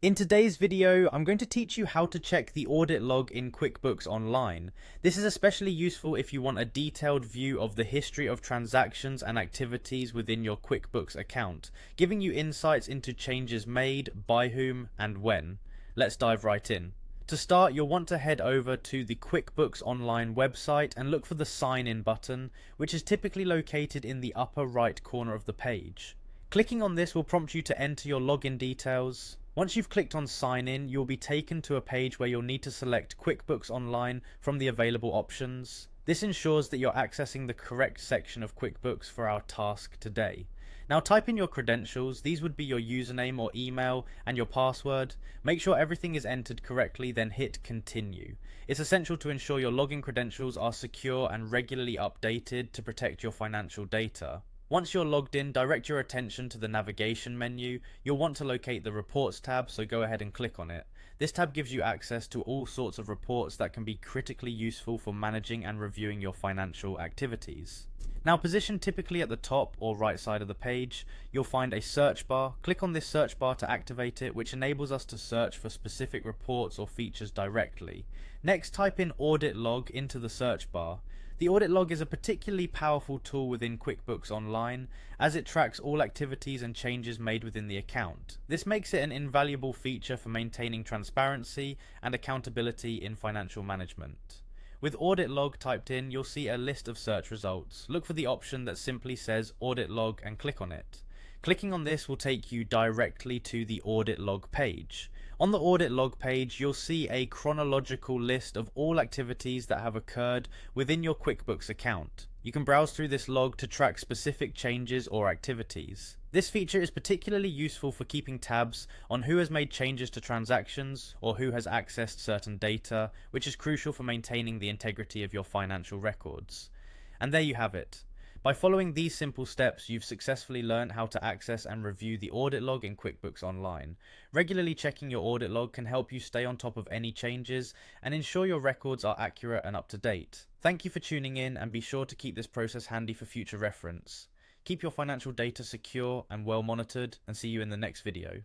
In today's video, I'm going to teach you how to check the audit log in QuickBooks Online. This is especially useful if you want a detailed view of the history of transactions and activities within your QuickBooks account, giving you insights into changes made, by whom, and when. Let's dive right in. To start, you'll want to head over to the QuickBooks Online website and look for the Sign In button, which is typically located in the upper right corner of the page. Clicking on this will prompt you to enter your login details. Once you've clicked on Sign In, you'll be taken to a page where you'll need to select QuickBooks Online from the available options. This ensures that you're accessing the correct section of QuickBooks for our task today. Now type in your credentials. These would be your username or email and your password. Make sure everything is entered correctly, then hit continue. It's essential to ensure your login credentials are secure and regularly updated to protect your financial data. Once you're logged in, direct your attention to the navigation menu. You'll want to locate the Reports tab, so go ahead and click on it. This tab gives you access to all sorts of reports that can be critically useful for managing and reviewing your financial activities. Now, positioned typically at the top or right side of the page, you'll find a search bar. Click on this search bar to activate it, which enables us to search for specific reports or features directly. Next, type in Audit Log into the search bar. The audit log is a particularly powerful tool within QuickBooks Online, as it tracks all activities and changes made within the account. This makes it an invaluable feature for maintaining transparency and accountability in financial management. With audit log typed in, you'll see a list of search results. Look for the option that simply says audit log and click on it. Clicking on this will take you directly to the audit log page. On the audit log page, you'll see a chronological list of all activities that have occurred within your QuickBooks account. You can browse through this log to track specific changes or activities. This feature is particularly useful for keeping tabs on who has made changes to transactions or who has accessed certain data, which is crucial for maintaining the integrity of your financial records. And there you have it. By following these simple steps, you've successfully learned how to access and review the audit log in QuickBooks Online. Regularly checking your audit log can help you stay on top of any changes and ensure your records are accurate and up to date. Thank you for tuning in, and be sure to keep this process handy for future reference. Keep your financial data secure and well monitored, and see you in the next video.